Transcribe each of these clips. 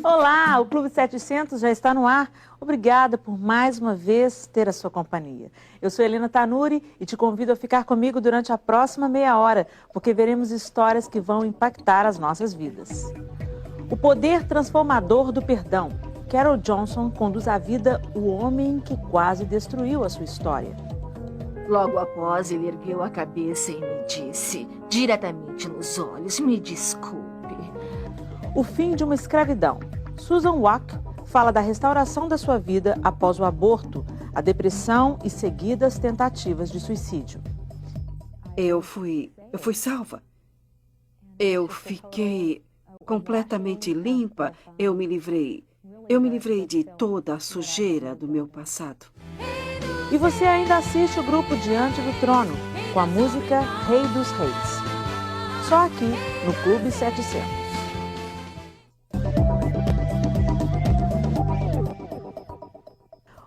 Olá, o Clube 700 já está no ar. Obrigada por mais uma vez ter a sua companhia. Eu sou Helena Tanuri e te convido a ficar comigo durante a próxima meia hora, porque veremos histórias que vão impactar as nossas vidas. O poder transformador do perdão. Carol Johnson conduz à vida o homem que quase destruiu a sua história. Logo após, ele ergueu a cabeça e me disse, diretamente nos olhos, me desculpe. O fim de uma escravidão. Susan Wack fala da restauração da sua vida após o aborto, a depressão e seguidas tentativas de suicídio. Eu fui salva. Eu fiquei completamente limpa. Eu me livrei de toda a sujeira do meu passado. E você ainda assiste o grupo Diante do Trono, com a música Rei dos Reis. Só aqui no Clube 700.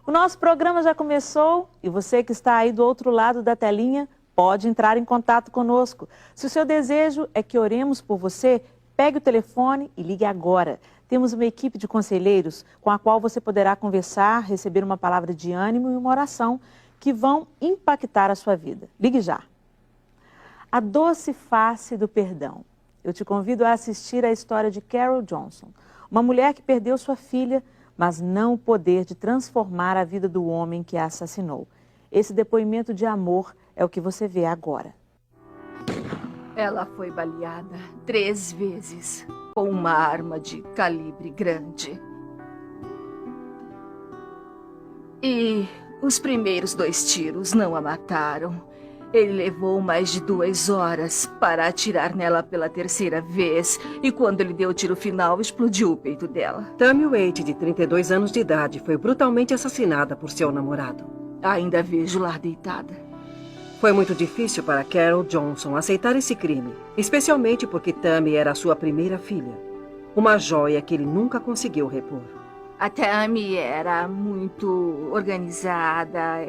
O nosso programa já começou e você que está aí do outro lado da telinha pode entrar em contato conosco. Se o seu desejo é que oremos por você, pegue o telefone e ligue agora. Temos uma equipe de conselheiros com a qual você poderá conversar, receber uma palavra de ânimo e uma oração que vão impactar a sua vida. Ligue já. A doce face do perdão. Eu te convido a assistir a história de Carol Johnson, uma mulher que perdeu sua filha, mas não o poder de transformar a vida do homem que a assassinou. Esse depoimento de amor é o que você vê agora. Ela foi baleada 3 vezes com uma arma de calibre grande. E os primeiros 2 tiros não a mataram. Ele levou mais de 2 horas para atirar nela pela 3ª vez. E quando ele deu o tiro final, explodiu o peito dela. Tammy Waite, de 32 anos de idade, foi brutalmente assassinada por seu namorado. Ainda vejo lá deitada. Foi muito difícil para Carol Johnson aceitar esse crime, especialmente porque Tammy era a sua primeira filha. Uma joia que ele nunca conseguiu repor. A Tammy era muito organizada.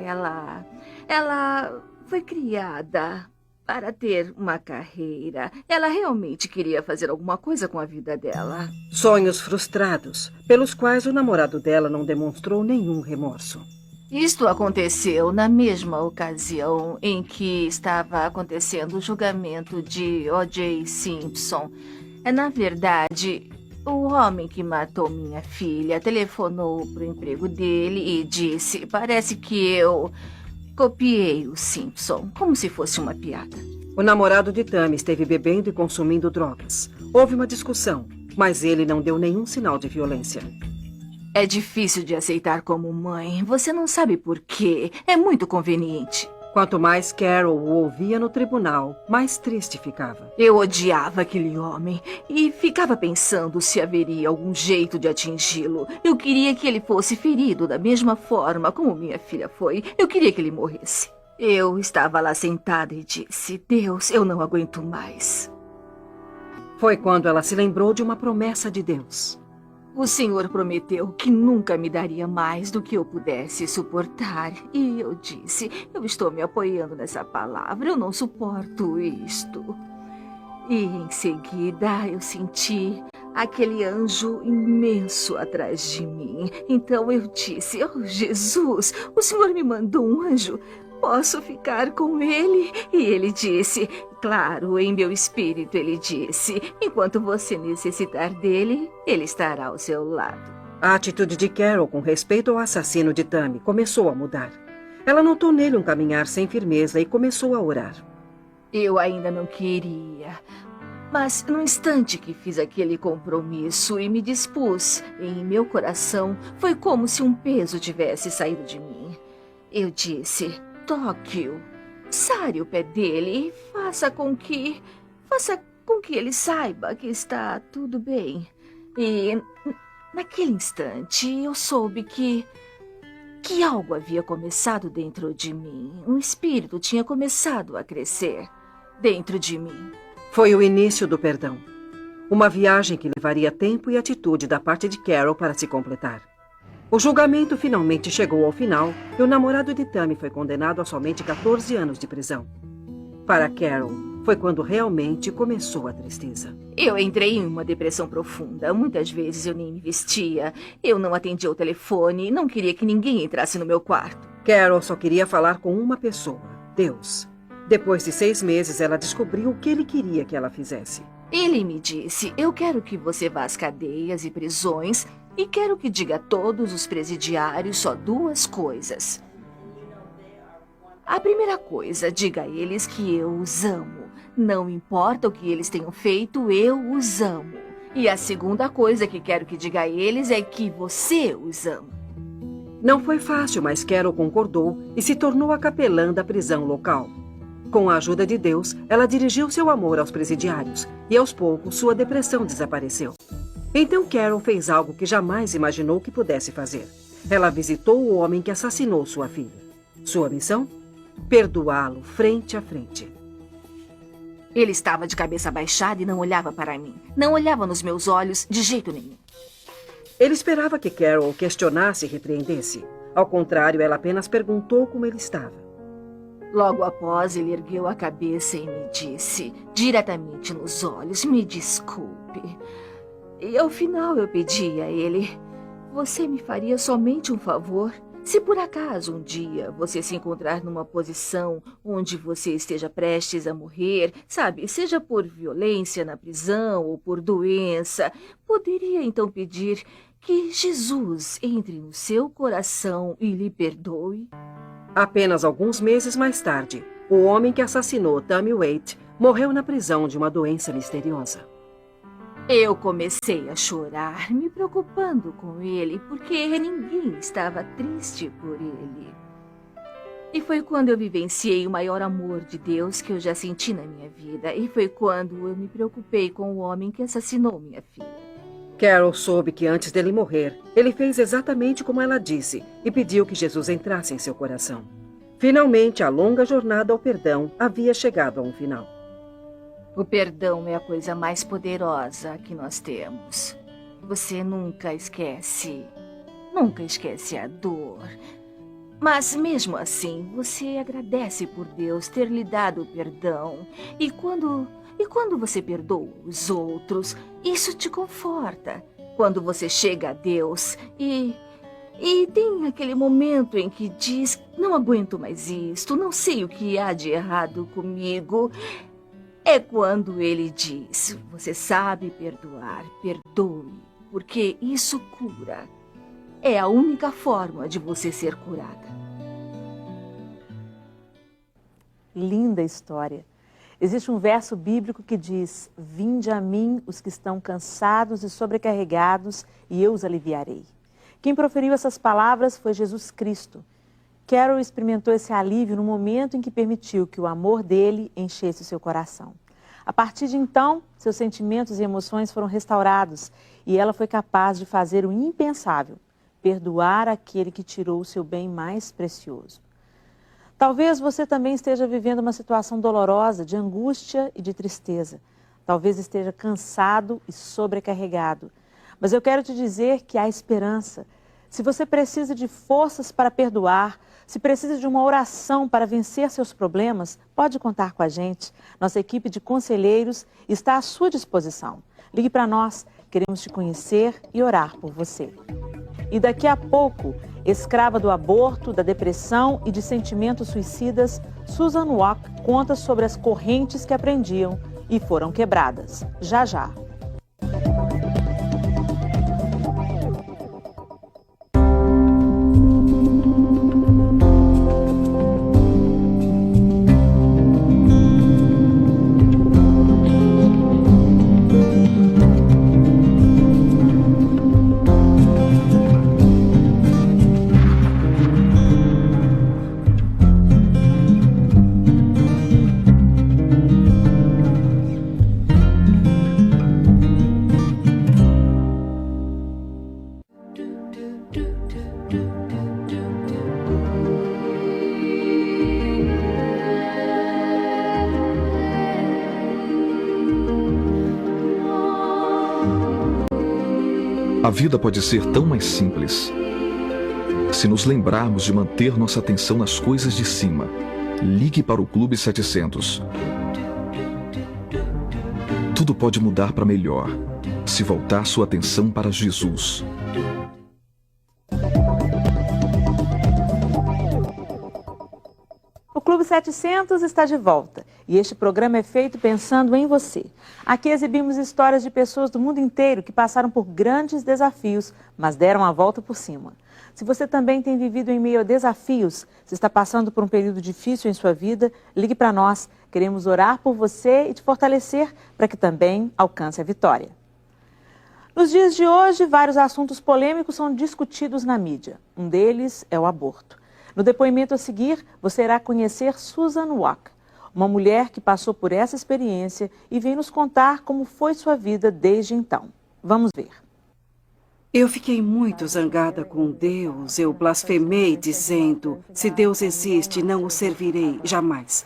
Ela foi criada para ter uma carreira. Ela realmente queria fazer alguma coisa com a vida dela. Sonhos frustrados, pelos quais o namorado dela não demonstrou nenhum remorso. Isto aconteceu na mesma ocasião em que estava acontecendo o julgamento de O.J. Simpson. Na verdade, o homem que matou minha filha telefonou para o emprego dele e disse: parece que eu copiei o Simpson, como se fosse uma piada. O namorado de Tammy esteve bebendo e consumindo drogas. Houve uma discussão, mas ele não deu nenhum sinal de violência. É difícil de aceitar como mãe. Você não sabe por quê. É muito conveniente. Quanto mais Carol o ouvia no tribunal, mais triste ficava. Eu odiava aquele homem e ficava pensando se haveria algum jeito de atingi-lo. Eu queria que ele fosse ferido da mesma forma como minha filha foi. Eu queria que ele morresse. Eu estava lá sentada e disse: Deus, eu não aguento mais. Foi quando ela se lembrou de uma promessa de Deus. O Senhor prometeu que nunca me daria mais do que eu pudesse suportar. E eu disse: eu estou me apoiando nessa palavra, eu não suporto isto. E em seguida eu senti aquele anjo imenso atrás de mim. Então eu disse: oh, Jesus, o Senhor me mandou um anjo. Posso ficar com ele? E ele disse: claro, em meu espírito ele disse: enquanto você necessitar dele, ele estará ao seu lado. A atitude de Carol com respeito ao assassino de Tammy começou a mudar. Ela notou nele um caminhar sem firmeza e começou a orar. Eu ainda não queria, mas no instante que fiz aquele compromisso e me dispus, em meu coração foi como se um peso tivesse saído de mim. Eu disse: toque-o, sare o pé dele e faça com que ele saiba que está tudo bem. E naquele instante eu soube que algo havia começado dentro de mim. Um espírito tinha começado a crescer dentro de mim. Foi o início do perdão. Uma viagem que levaria tempo e atitude da parte de Carol para se completar. O julgamento finalmente chegou ao final e o namorado de Tammy foi condenado a somente 14 anos de prisão. Para Carol, foi quando realmente começou a tristeza. Eu entrei em uma depressão profunda. Muitas vezes eu nem me vestia. Eu não atendia o telefone e não queria que ninguém entrasse no meu quarto. Carol só queria falar com uma pessoa, Deus. Depois de 6 meses, ela descobriu o que ele queria que ela fizesse. Ele me disse, eu quero que você vá às cadeias e prisões e quero que diga a todos os presidiários só 2 coisas. A primeira coisa, diga a eles que eu os amo. Não importa o que eles tenham feito, eu os amo. E a segunda coisa que quero que diga a eles é que você os ama. Não foi fácil, mas Carol concordou e se tornou a capelã da prisão local. Com a ajuda de Deus, ela dirigiu seu amor aos presidiários e, aos poucos, sua depressão desapareceu. Então Carol fez algo que jamais imaginou que pudesse fazer. Ela visitou o homem que assassinou sua filha. Sua missão? Perdoá-lo frente a frente. Ele estava de cabeça baixada e não olhava para mim. Não olhava nos meus olhos de jeito nenhum. Ele esperava que Carol o questionasse e repreendesse. Ao contrário, ela apenas perguntou como ele estava. Logo após, ele ergueu a cabeça e me disse, diretamente nos olhos, me desculpe. E ao final eu pedi a ele, você me faria somente um favor? Se por acaso um dia você se encontrar numa posição onde você esteja prestes a morrer, sabe, seja por violência na prisão ou por doença, poderia então pedir que Jesus entre no seu coração e lhe perdoe? Apenas alguns meses mais tarde, o homem que assassinou Tammy Waite morreu na prisão de uma doença misteriosa. Eu comecei a chorar, me preocupando com ele, porque ninguém estava triste por ele. E foi quando eu vivenciei o maior amor de Deus que eu já senti na minha vida. E foi quando eu me preocupei com o homem que assassinou minha filha. Carol soube que antes dele morrer, ele fez exatamente como ela disse e pediu que Jesus entrasse em seu coração. Finalmente, a longa jornada ao perdão havia chegado a um final. O perdão é a coisa mais poderosa que nós temos. Você nunca esquece a dor. Mas mesmo assim, você agradece por Deus ter lhe dado o perdão. E quando você perdoa os outros, isso te conforta. Quando você chega a Deus e tem aquele momento em que diz, não aguento mais isto, não sei o que há de errado comigo. É quando ele diz, você sabe perdoar, perdoe, porque isso cura. É a única forma de você ser curada. Linda história. Existe um verso bíblico que diz, vinde a mim os que estão cansados e sobrecarregados, e eu os aliviarei. Quem proferiu essas palavras foi Jesus Cristo. Carol experimentou esse alívio no momento em que permitiu que o amor dele enchesse o seu coração. A partir de então, seus sentimentos e emoções foram restaurados e ela foi capaz de fazer o impensável, perdoar aquele que tirou o seu bem mais precioso. Talvez você também esteja vivendo uma situação dolorosa de angústia e de tristeza. Talvez esteja cansado e sobrecarregado. Mas eu quero te dizer que há esperança. Se você precisa de forças para perdoar, se precisa de uma oração para vencer seus problemas, pode contar com a gente. Nossa equipe de conselheiros está à sua disposição. Ligue para nós, queremos te conhecer e orar por você. E daqui a pouco, escrava do aborto, da depressão e de sentimentos suicidas, Susan Walk conta sobre as correntes que aprendiam e foram quebradas. Já, já. A vida pode ser tão mais simples se nos lembrarmos de manter nossa atenção nas coisas de cima. Ligue para o Clube 700. Tudo pode mudar para melhor se voltar sua atenção para Jesus. O Clube 700 está de volta e este programa é feito pensando em você. Aqui exibimos histórias de pessoas do mundo inteiro que passaram por grandes desafios, mas deram a volta por cima. Se você também tem vivido em meio a desafios, se está passando por um período difícil em sua vida, ligue para nós. Queremos orar por você e te fortalecer para que também alcance a vitória. Nos dias de hoje, vários assuntos polêmicos são discutidos na mídia. Um deles é o aborto. No depoimento a seguir, você irá conhecer Susan Walk, uma mulher que passou por essa experiência e vem nos contar como foi sua vida desde então. Vamos ver. Eu fiquei muito zangada com Deus. Eu blasfemei dizendo, se Deus existe, não o servirei jamais.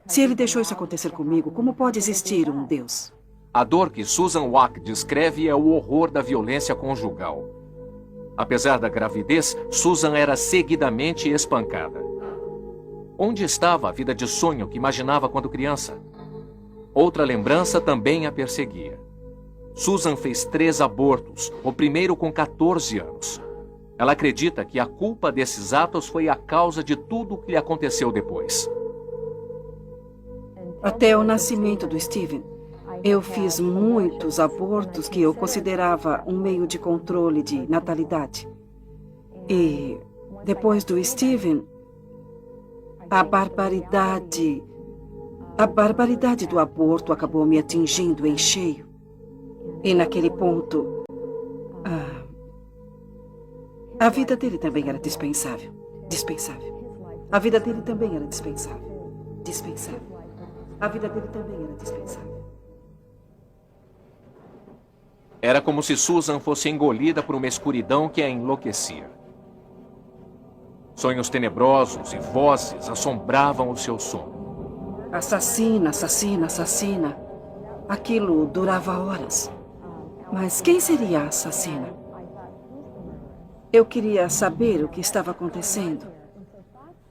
Se ele deixou isso acontecer comigo, como pode existir um Deus? A dor que Susan Walk descreve é o horror da violência conjugal. Apesar da gravidez, Susan era seguidamente espancada. Onde estava a vida de sonho que imaginava quando criança? Outra lembrança também a perseguia. Susan fez 3 abortos, o primeiro com 14 anos. Ela acredita que a culpa desses atos foi a causa de tudo o que lhe aconteceu depois. Até o nascimento do Steven, eu fiz muitos abortos que eu considerava um meio de controle de natalidade. E depois do Steven, a barbaridade do aborto acabou me atingindo em cheio. E naquele ponto, a vida dele também era dispensável. Dispensável. A vida dele também era dispensável. Dispensável. A vida dele também era dispensável. Era como se Susan fosse engolida por uma escuridão que a enlouquecia. Sonhos tenebrosos e vozes assombravam o seu sono. Assassina, assassina, assassina. Aquilo durava horas. Mas quem seria a assassina? Eu queria saber o que estava acontecendo.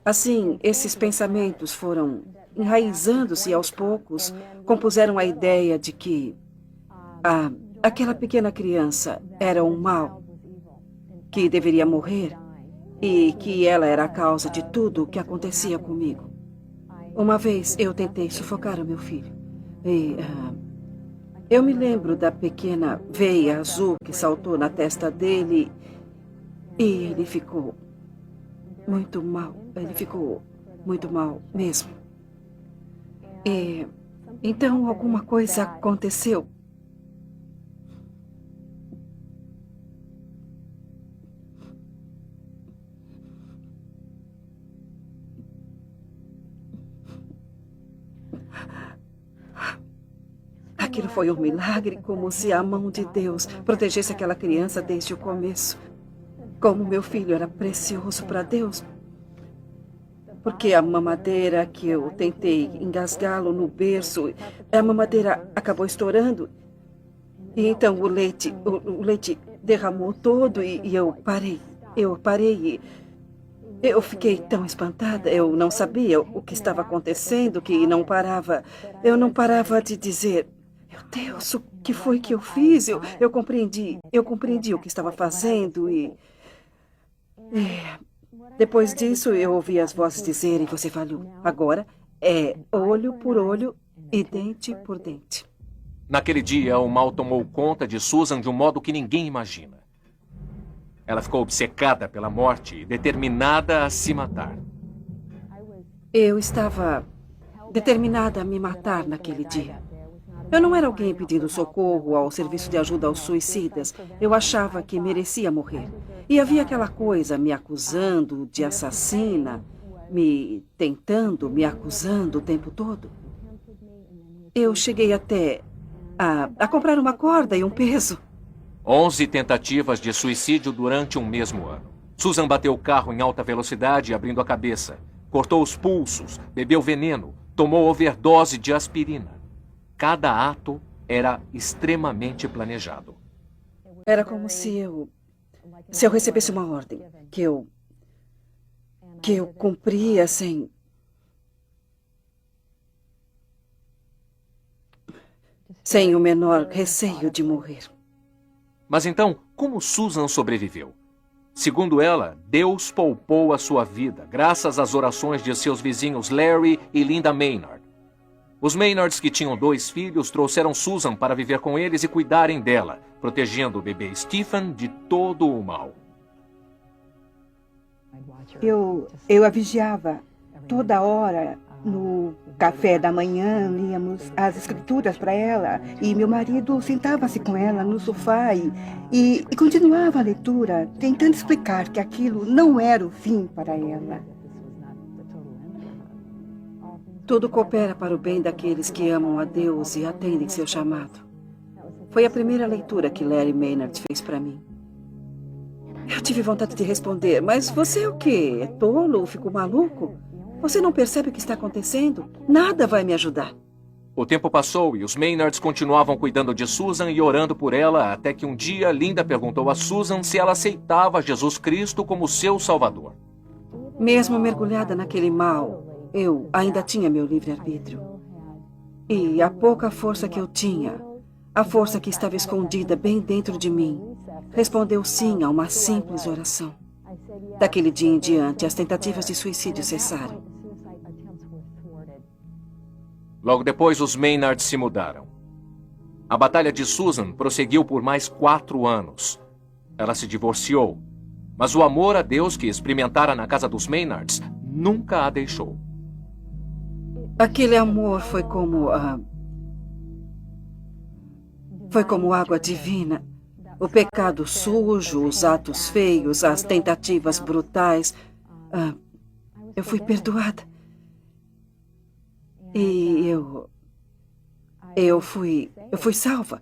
Assim, esses pensamentos foram enraizando-se aos poucos, compuseram a ideia de que aquela pequena criança era um mal, que deveria morrer e que ela era a causa de tudo o que acontecia comigo. Uma vez eu tentei sufocar o meu filho e eu me lembro da pequena veia azul que saltou na testa dele e ele ficou muito mal. Ele ficou muito mal mesmo. E então alguma coisa aconteceu. Aquilo foi um milagre, como se a mão de Deus protegesse aquela criança desde o começo. Como meu filho era precioso para Deus. Porque a mamadeira que eu tentei engasgá-lo no berço, a mamadeira acabou estourando. E então o leite derramou todo e eu parei. E eu fiquei tão espantada, eu não sabia o que estava acontecendo, que eu não parava de dizer, meu Deus, o que foi que eu fiz? Eu compreendi o que estava fazendo e depois disso eu ouvi as vozes dizerem, você falhou. Agora é olho por olho e dente por dente. Naquele dia, o mal tomou conta de Susan de um modo que ninguém imagina. Ela ficou obcecada pela morte e determinada a se matar. Eu estava determinada a me matar naquele dia. Eu não era alguém pedindo socorro ao serviço de ajuda aos suicidas. Eu achava que merecia morrer. E havia aquela coisa me acusando de assassina, me tentando, me acusando o tempo todo. Eu cheguei até a comprar uma corda e um peso. 11 tentativas de suicídio durante um mesmo ano. Susan bateu o carro em alta velocidade, abrindo a cabeça. Cortou os pulsos, bebeu veneno, tomou overdose de aspirina. Cada ato era extremamente planejado. Era como se eu recebesse uma ordem, que eu cumpria sem o menor receio de morrer. Mas então, como Susan sobreviveu? Segundo ela, Deus poupou a sua vida, graças às orações de seus vizinhos Larry e Linda Maynard. Os Maynards, que tinham 2 filhos, trouxeram Susan para viver com eles e cuidarem dela, protegendo o bebê Stephen de todo o mal. Eu a vigiava toda hora. No café da manhã, líamos as escrituras para ela e meu marido sentava-se com ela no sofá e continuava a leitura, tentando explicar que aquilo não era o fim para ela. Tudo coopera para o bem daqueles que amam a Deus e atendem seu chamado. Foi a primeira leitura que Larry Maynard fez para mim. Eu tive vontade de responder, mas você é o quê? É tolo? Ficou maluco? Você não percebe o que está acontecendo? Nada vai me ajudar. O tempo passou e os Maynards continuavam cuidando de Susan e orando por ela, até que um dia Linda perguntou a Susan se ela aceitava Jesus Cristo como seu Salvador. Mesmo mergulhada naquele mal, eu ainda tinha meu livre-arbítrio. E a pouca força que eu tinha, a força que estava escondida bem dentro de mim, respondeu sim a uma simples oração. Daquele dia em diante, as tentativas de suicídio cessaram. Logo depois, os Maynards se mudaram. A batalha de Susan prosseguiu por mais 4 anos. Ela se divorciou, mas o amor a Deus que experimentara na casa dos Maynards nunca a deixou. Aquele amor foi como água divina. O pecado sujo, os atos feios, as tentativas brutais. Eu fui perdoada. E eu fui salva.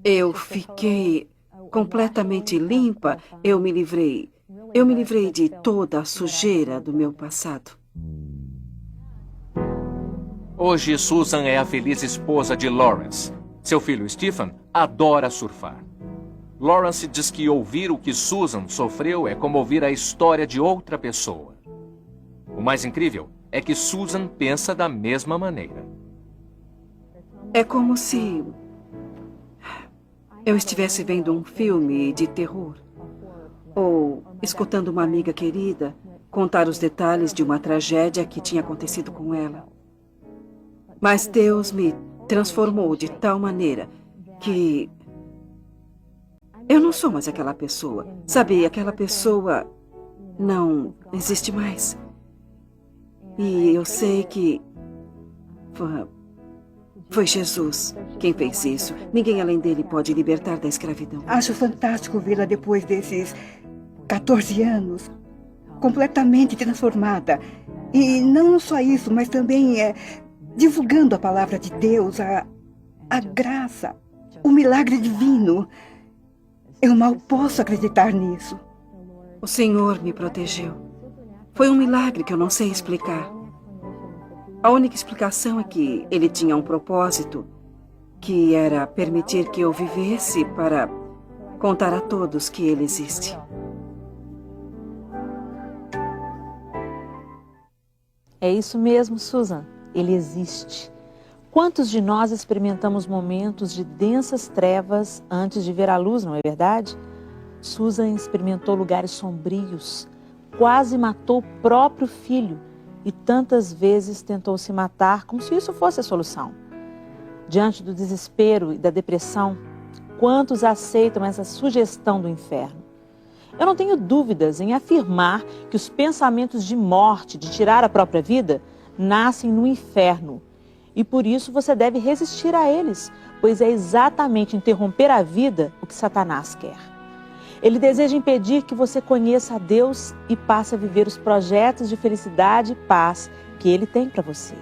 Eu fiquei completamente limpa. Eu me livrei de toda a sujeira do meu passado. Hoje, Susan é a feliz esposa de Lawrence. Seu filho Stephen adora surfar. Lawrence diz que ouvir o que Susan sofreu é como ouvir a história de outra pessoa. O mais incrível é que Susan pensa da mesma maneira. É como se eu estivesse vendo um filme de terror ou escutando uma amiga querida contar os detalhes de uma tragédia que tinha acontecido com ela. Mas Deus me transformou de tal maneira que eu não sou mais aquela pessoa. Sabe, aquela pessoa não existe mais. E eu sei que foi Jesus quem fez isso. Ninguém além dele pode libertar da escravidão. Acho fantástico vê-la depois desses 14 anos, completamente transformada. E não só isso, mas também divulgando a palavra de Deus, a graça, o milagre divino. Eu mal posso acreditar nisso. O Senhor me protegeu. Foi um milagre que eu não sei explicar. A única explicação é que Ele tinha um propósito, que era permitir que eu vivesse para contar a todos que Ele existe. É isso mesmo, Susan. Ele existe. Quantos de nós experimentamos momentos de densas trevas antes de ver a luz, não é verdade? Susan experimentou lugares sombrios, quase matou o próprio filho e tantas vezes tentou se matar como se isso fosse a solução. Diante do desespero e da depressão, quantos aceitam essa sugestão do inferno? Eu não tenho dúvidas em afirmar que os pensamentos de morte, de tirar a própria vida, nascem no inferno. E por isso você deve resistir a eles, pois é exatamente interromper a vida o que Satanás quer. Ele deseja impedir que você conheça a Deus e passe a viver os projetos de felicidade e paz que Ele tem para você.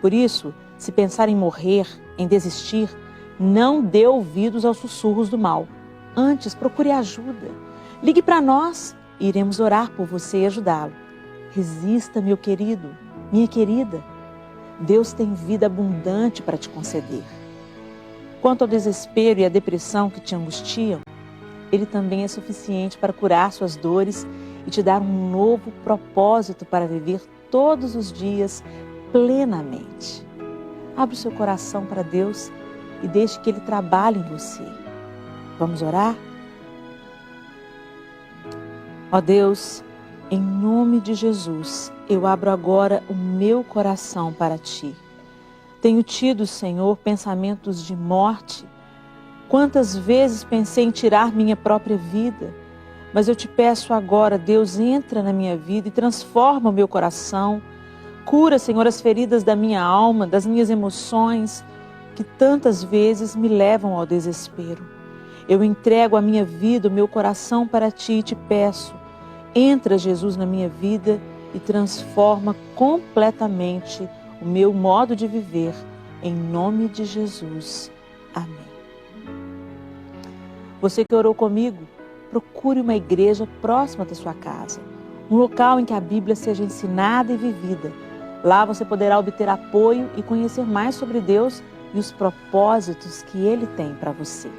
Por isso, se pensar em morrer, em desistir, não dê ouvidos aos sussurros do mal. Antes, procure ajuda. Ligue para nós e iremos orar por você e ajudá-lo. Resista, meu querido, minha querida. Deus tem vida abundante para te conceder. Quanto ao desespero e à depressão que te angustiam, Ele também é suficiente para curar suas dores e te dar um novo propósito para viver todos os dias plenamente. Abra o seu coração para Deus e deixe que Ele trabalhe em você. Vamos orar? Ó Deus, em nome de Jesus, eu abro agora o meu coração para Ti. Tenho tido, Senhor, pensamentos de morte. Quantas vezes pensei em tirar minha própria vida, mas eu te peço agora, Deus, entra na minha vida e transforma o meu coração. Cura, Senhor, as feridas da minha alma, das minhas emoções, que tantas vezes me levam ao desespero. Eu entrego a minha vida, o meu coração para Ti e te peço, entra, Jesus, na minha vida e transforma completamente o meu modo de viver, em nome de Jesus. Amém. Você que orou comigo, procure uma igreja próxima da sua casa, um local em que a Bíblia seja ensinada e vivida. Lá você poderá obter apoio e conhecer mais sobre Deus e os propósitos que Ele tem para você.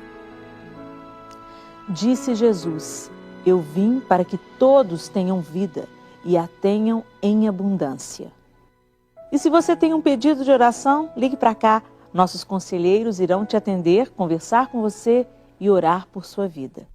Disse Jesus: eu vim para que todos tenham vida e a tenham em abundância. E se você tem um pedido de oração, ligue para cá. Nossos conselheiros irão te atender, conversar com você e orar por sua vida.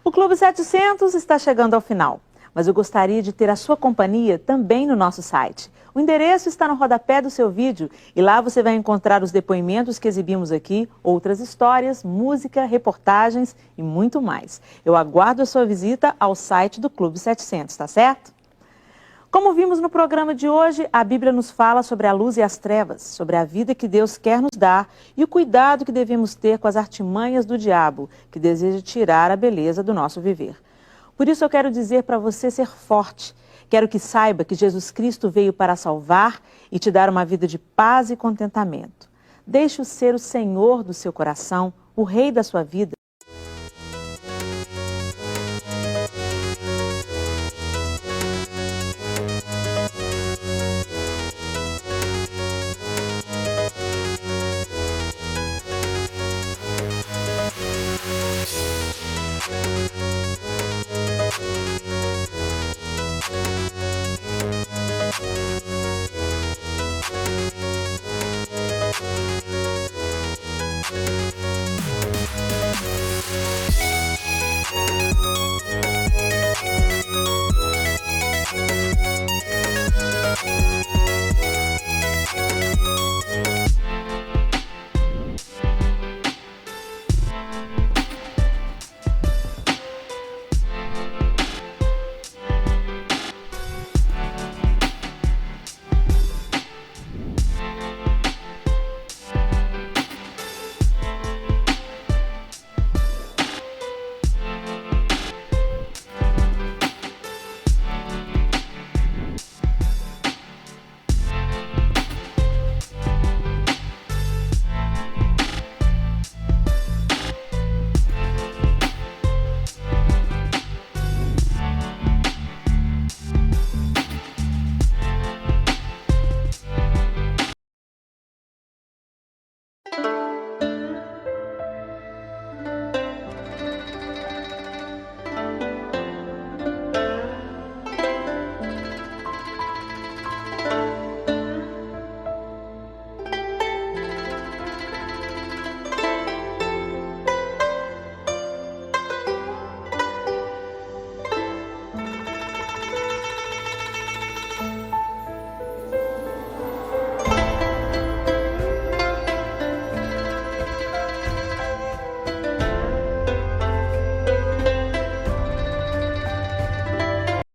O Clube 700 está chegando ao final, mas eu gostaria de ter a sua companhia também no nosso site. O endereço está no rodapé do seu vídeo e lá você vai encontrar os depoimentos que exibimos aqui, outras histórias, música, reportagens e muito mais. Eu aguardo a sua visita ao site do Clube 700, tá certo? Como vimos no programa de hoje, a Bíblia nos fala sobre a luz e as trevas, sobre a vida que Deus quer nos dar e o cuidado que devemos ter com as artimanhas do diabo, que deseja tirar a beleza do nosso viver. Por isso eu quero dizer para você ser forte. Quero que saiba que Jesus Cristo veio para salvar e te dar uma vida de paz e contentamento. Deixe-o ser o Senhor do seu coração, o Rei da sua vida.